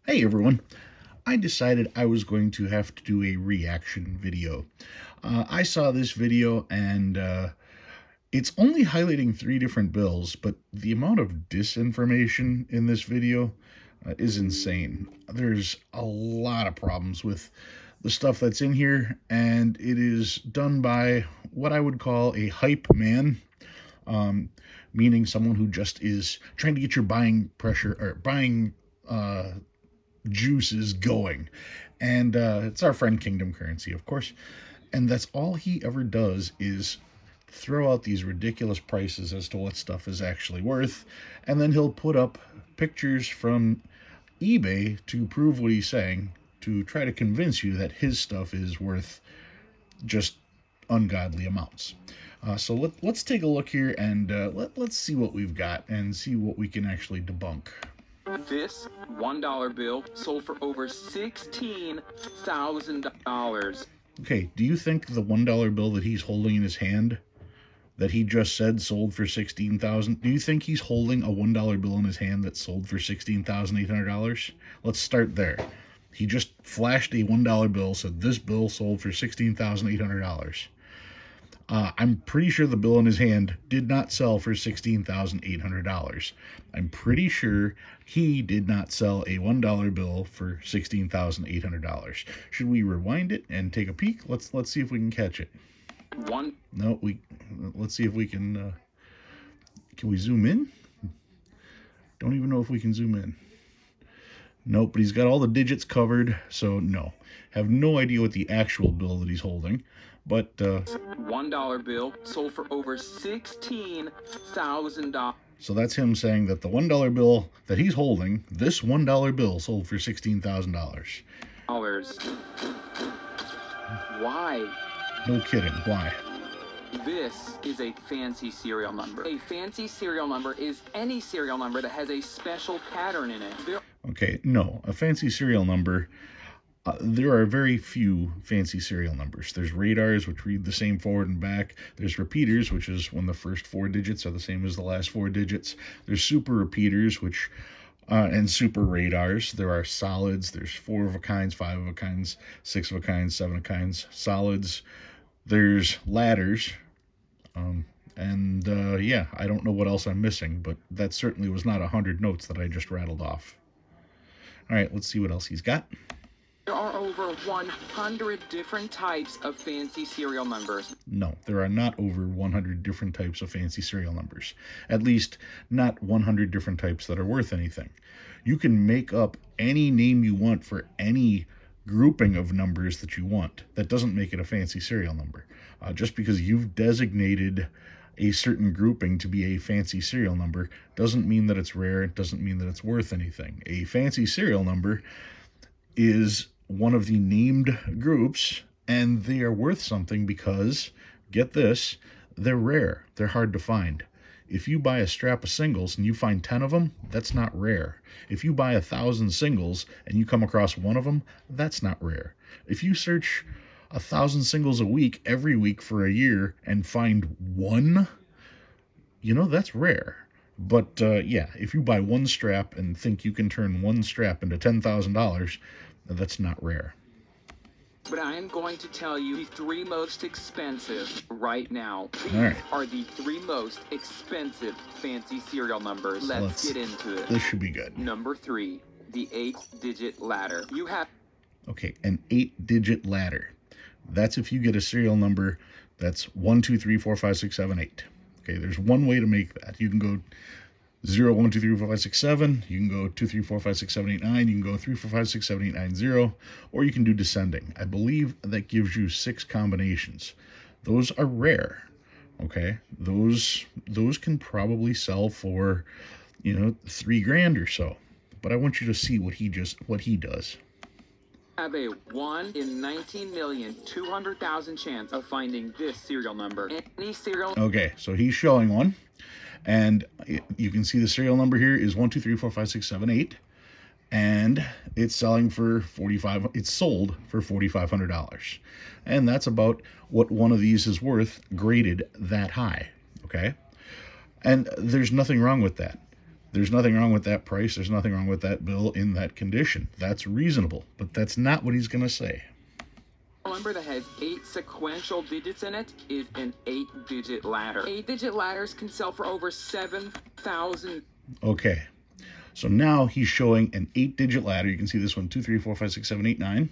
Hey everyone, I decided I was going to have to do a reaction video. I saw this video and it's only highlighting 3 different bills, but the amount of disinformation in this video is insane. There's a lot of problems with the stuff that's in here, and it is done by what I would call a hype man, um, meaning someone who just is trying to get your buying pressure or buying juices going. And it's our friend Kingdom Currency, of course. And that's all he ever does is throw out these ridiculous prices as to what stuff is actually worth. And then he'll put up pictures from eBay to prove what he's saying, to try to convince you that his stuff is worth just ungodly amounts. So let's take a look here and let's see what we've got and see what we can actually debunk. This $1 bill sold for over $16,000. Okay, do you think the $1 bill that he's holding in his hand, that he just said sold for $16,000, do you think he's holding a $1 bill in his hand that sold for $16,800? Let's start there. He just flashed a $1 bill, said this bill sold for $16,800. I'm pretty sure the bill in his hand did not sell for $16,800. I'm pretty sure he did not sell a $1 bill for $16,800. Should we rewind it and take a peek? Let's see if we can catch it. No, let's see if we can we zoom in? Don't even know if we can zoom in. Nope, but he's got all the digits covered, so no. Have no idea what the actual bill that he's holding, but $1 bill sold for over $16,000. So that's him saying that the $1 bill that he's holding, this $1 bill sold for $16,000. Why? No kidding, why? This is a fancy serial number. A fancy serial number is any serial number that has a special pattern in it. Okay, no, a fancy serial number, there are very few fancy serial numbers. There's radars, which read the same forward and back. There's repeaters, which is when the first 4 digits are the same as the last 4 digits. There's super repeaters, which and super radars. There are solids. There's 4 of a kinds, 5 of a kinds, 6 of a kinds, 7 of kinds, solids. There's ladders. Yeah, I don't know what else I'm missing, but that certainly was not 100 notes that I just rattled off. All right, let's see what else he's got. There are over 100 different types of fancy serial numbers. No, there are not over 100 different types of fancy serial numbers. At least, not 100 different types that are worth anything. You can make up any name you want for any grouping of numbers that you want. That doesn't make it a fancy serial number. Just because you've designated a certain grouping to be a fancy serial number doesn't mean that it's rare. It doesn't mean that it's worth anything. A fancy serial number is one of the named groups, and they are worth something because, get this, they're rare. They're hard to find. If you buy a strap of singles and you find 10 of them, that's not rare. If you buy 1,000 singles and you come across one of them, that's not rare. If you search 1,000 singles a week every week for a year and find one, that's rare. But yeah, if you buy one strap and think you can turn one strap into $10,000, that's not rare. But I am going to tell you the 3 most expensive right now. These are the 3 most expensive fancy serial numbers. Let's get into it. This should be good. Number 3, the 8-digit ladder. Okay, an 8-digit ladder. That's if you get a serial number that's 1, 2, 3, 4, 5, 6, 7, 8. Okay, there's one way to make that. You can go 0, 1, 2, 3, 4, 5, 6, 7. You can go 2, 3, 4, 5, 6, 7, 8, 9. You can go 3, 4, 5, 6, 7, 8, 9, 0. Or you can do descending. I believe that gives you 6 combinations. Those are rare. Okay, those can probably sell for, $3,000 or so. But I want you to see what he does. Have a 1 in 19,200,000 chance of finding this serial number. Any serial. Okay, so he's showing one, and you can see the serial number here is 1, 2, 3, 4, 5, 6, 7, 8, and it's selling for It's sold for $4,500, and that's about what one of these is worth, graded that high. Okay, and there's nothing wrong with that. There's nothing wrong with that price. There's nothing wrong with that bill in that condition. That's reasonable, but that's not what he's going to say. A number that has 8 sequential digits in it is an 8-digit ladder. 8-digit ladders can sell for over 7,000. Okay, so now he's showing an 8-digit ladder. You can see this one, 2, 3, 4, 5, 6, 7, 8, 9.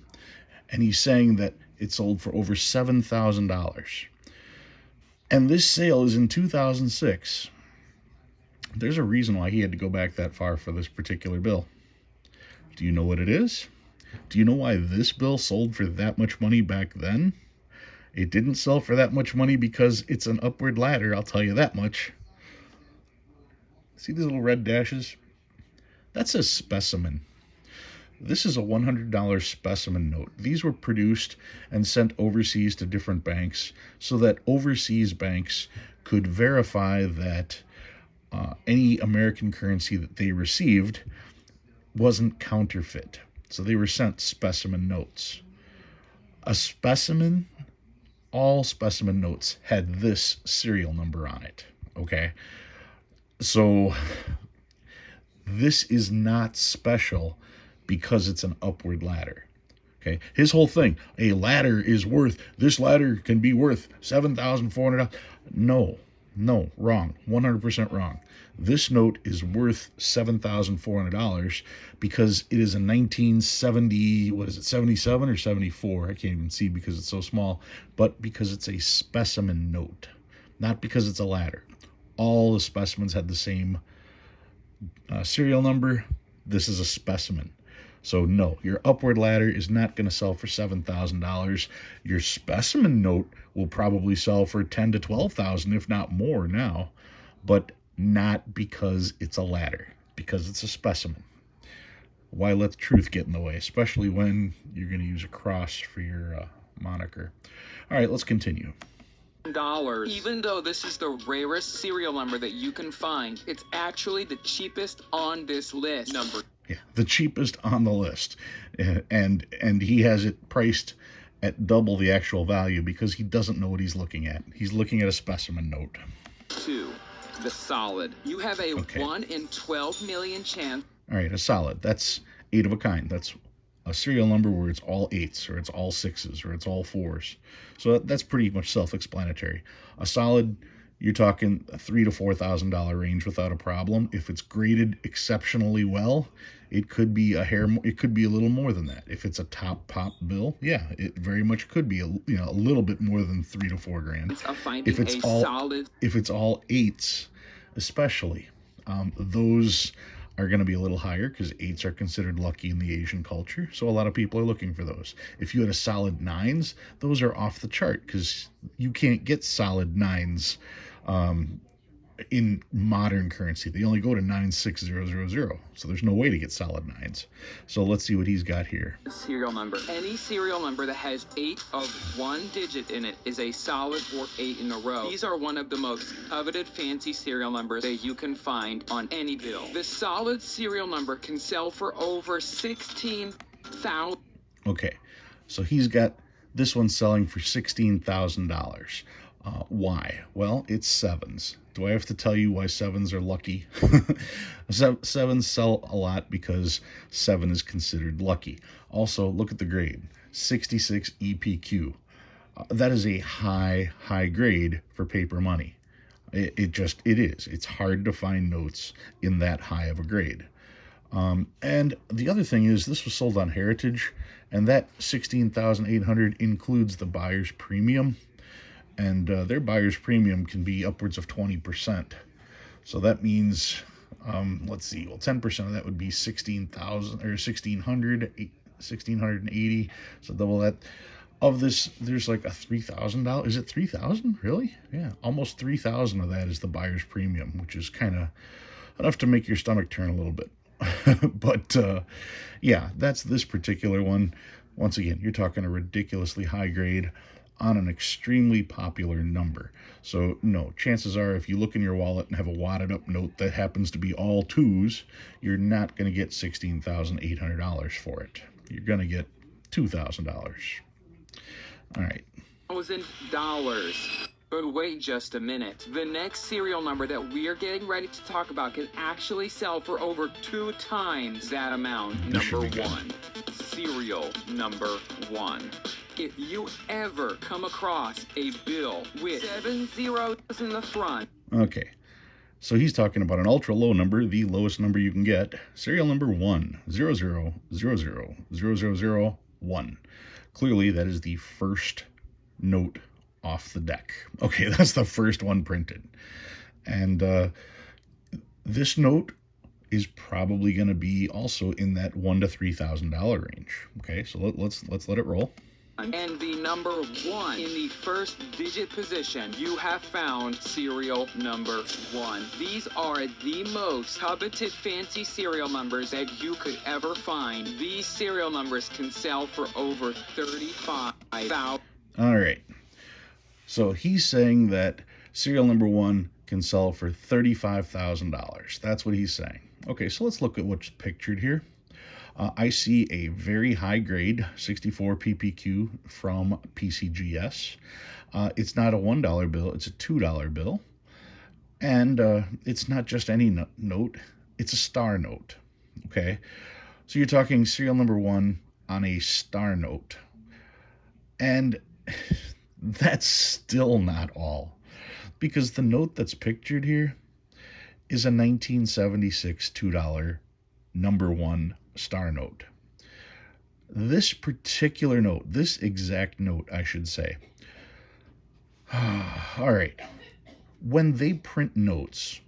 And he's saying that it sold for over $7,000. And this sale is in 2006. There's a reason why he had to go back that far for this particular bill. Do you know what it is? Do you know why this bill sold for that much money back then? It didn't sell for that much money because it's an upward ladder, I'll tell you that much. See these little red dashes? That's a specimen. This is a $100 specimen note. These were produced and sent overseas to different banks so that overseas banks could verify that any American currency that they received wasn't counterfeit. So they were sent specimen notes. A specimen, all specimen notes had this serial number on it. Okay? So this is not special because it's an upward ladder. Okay? His whole thing, a ladder is worth, this ladder can be worth $7,400. No, wrong. 100% wrong. This note is worth $7,400 because it is a 1970, 77 or 74? I can't even see because it's so small, but because it's a specimen note, not because it's a ladder. All the specimens had the same serial number. This is a specimen. So no, your upward ladder is not going to sell for $7,000. Your specimen note will probably sell for $10,000 to $12,000, if not more now, but not because it's a ladder, because it's a specimen. Why let the truth get in the way, especially when you're going to use a cross for your moniker? All right, let's continue. Even though this is the rarest serial number that you can find, it's actually the cheapest on this list. Yeah, the cheapest on the list, and he has it priced at double the actual value because he doesn't know what he's looking at. He's looking at a specimen note. 2, the solid. You have a 1 in 12 million chance. All right, a solid. That's 8 of a kind. That's a serial number where it's all 8s, or it's all 6s, or it's all 4s. So that's pretty much self-explanatory. A solid, you're talking a $3,000 to $4,000 range without a problem. If it's graded exceptionally well, it could be it could be a little more than that. If it's a top pop bill, yeah, it very much could be a little bit more than $3,000 to $4,000. If it's all 8s, especially, those are going to be a little higher because 8s are considered lucky in the Asian culture. So a lot of people are looking for those. If you had a solid 9s, those are off the chart because you can't get solid 9s in modern currency. They only go to 96000. So there's no way to get solid 9s. So let's see what he's got here. Serial number. Any serial number that has 8 of 1 digit in it is a solid or 8 in a row. These are one of the most coveted fancy serial numbers that you can find on any bill. The solid serial number can sell for over $16,000. Okay, so he's got this one selling for $16,000. Why? Well, it's 7s. Do I have to tell you why 7s are lucky? 7s sell a lot because 7 is considered lucky. Also, look at the grade, 66 EPQ. That is a high grade for paper money. It is. It's hard to find notes in that high of a grade. And the other thing is, this was sold on Heritage, and that $16,800 includes the buyer's premium. And their buyer's premium can be upwards of 20%. So that means, let's see, well, 10% of that would be 16,000 or 1,680. So double that. Of this, there's like a $3,000. Is it 3,000? Really? Yeah, almost 3,000 of that is the buyer's premium, which is kind of enough to make your stomach turn a little bit. But yeah, that's this particular one. Once again, you're talking a ridiculously high grade on an extremely popular number. So no, chances are if you look in your wallet and have a wadded up note that happens to be all 2s, you're not going to get $16,800 for it. You're going to get $2,000. All right. $1,000. But wait just a minute. The next serial number that we're getting ready to talk about can actually sell for over 2 times that amount. Number 1. Serial number 1. If you ever come across a bill with 7 zeros in the front. Okay, so he's talking about an ultra low number, the lowest number you can get. Serial number 100000001. Clearly, that is the first note off the deck. Okay, that's the first one printed. And this note is probably going to be also in that $1,000 to $3,000 range. Okay, so let's let it roll. And the number 1 in the first digit position, you have found serial number 1. These are the most coveted fancy serial numbers that you could ever find. These serial numbers can sell for over $35,000. All right. So he's saying that serial number 1 can sell for $35,000. That's what he's saying. Okay, so let's look at what's pictured here. I see a very high grade 64 PPQ from PCGS. It's not a $1 bill, it's a $2 bill. And it's not just any note, it's a star note. Okay, so you're talking serial number 1 on a star note. And that's still not all, because the note that's pictured here is a 1976 $2 number 1 star note. This particular note, this exact note, I should say. All right. When they print notes,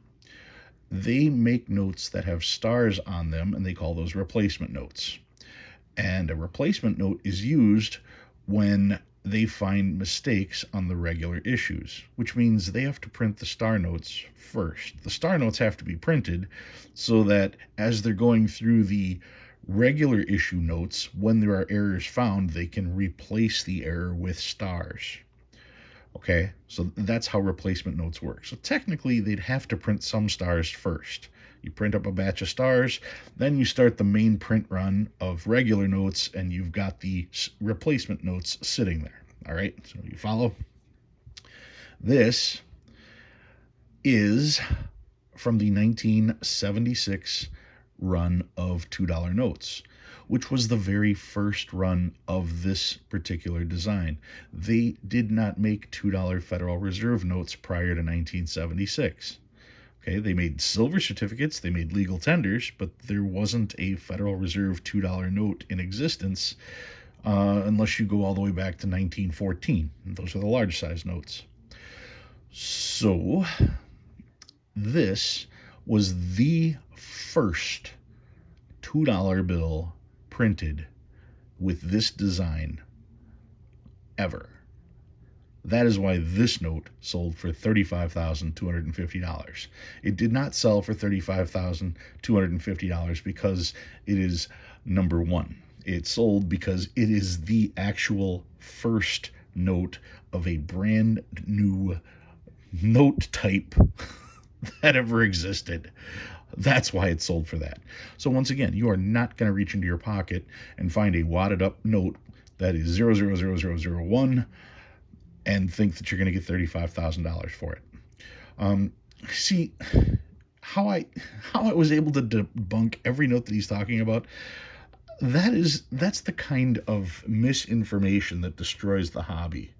they make notes that have stars on them, and they call those replacement notes. And a replacement note is used when they find mistakes on the regular issues, which means they have to print the star notes first. The star notes have to be printed so that as they're going through the regular issue notes, when there are errors found, they can replace the error with stars. Okay, so that's how replacement notes work. So technically, they'd have to print some stars first. You print up a batch of stars, then you start the main print run of regular notes, and you've got the replacement notes sitting there. All right, so you follow? This is from the 1976 run of $2 notes, which was the very first run of this particular design. They did not make $2 Federal Reserve notes prior to 1976. Okay, they made silver certificates, they made legal tenders, but there wasn't a Federal Reserve $2 note in existence unless you go all the way back to 1914. Those are the large size notes. So this was the first $2 bill printed with this design ever. That is why this note sold for $35,250. It did not sell for $35,250 because it is number 1. It sold because it is the actual first note of a brand new note type that ever existed. That's why it sold for that. So once again, you are not going to reach into your pocket and find a wadded up note that is 000001 and think that you're going to get $35,000 for it. See how I was able to debunk every note that he's talking about. That's the kind of misinformation that destroys the hobby.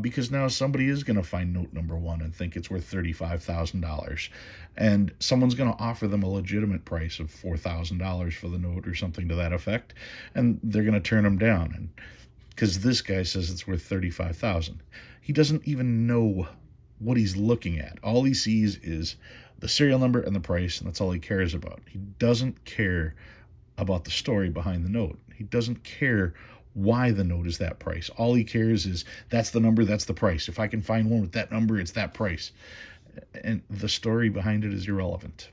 Because now somebody is going to find note number 1 and think it's worth $35,000, and someone's going to offer them a legitimate price of $4,000 for the note or something to that effect, and they're going to turn them down, and because this guy says it's worth $35,000. He doesn't even know what he's looking at. All he sees is the serial number and the price, and that's all he cares about. He doesn't care about the story behind the note. He doesn't care why the note is that price. All he cares is that's the number, that's the price. If I can find one with that number, it's that price. And the story behind it is irrelevant.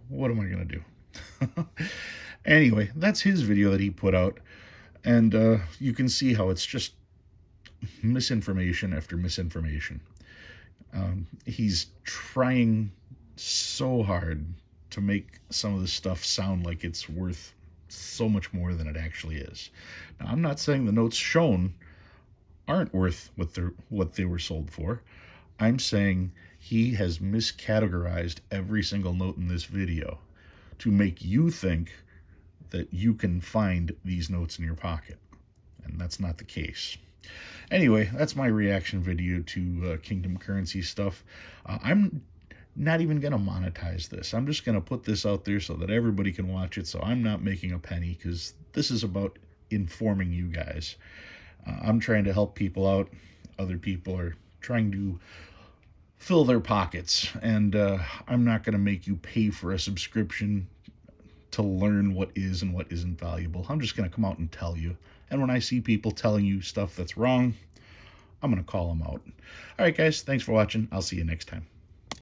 What am I going to do? Anyway, that's his video that he put out. And you can see how it's just misinformation after misinformation. He's trying so hard to make some of this stuff sound like it's worth so much more than it actually is. Now, I'm not saying the notes shown aren't worth what they were sold for. I'm saying he has miscategorized every single note in this video to make you think that you can find these notes in your pocket, and that's not the case. Anyway, that's my reaction video to Kingdom Currency stuff. I'm not even going to monetize this. I'm just going to put this out there so that everybody can watch it, so I'm not making a penny, because this is about informing you guys. I'm trying to help people out. Other people are trying to fill their pockets, and I'm not going to make you pay for a subscription to learn what is and what isn't valuable. I'm just going to come out and tell you. And when I see people telling you stuff that's wrong, I'm going to call them out. All right, guys, thanks for watching. I'll see you next time.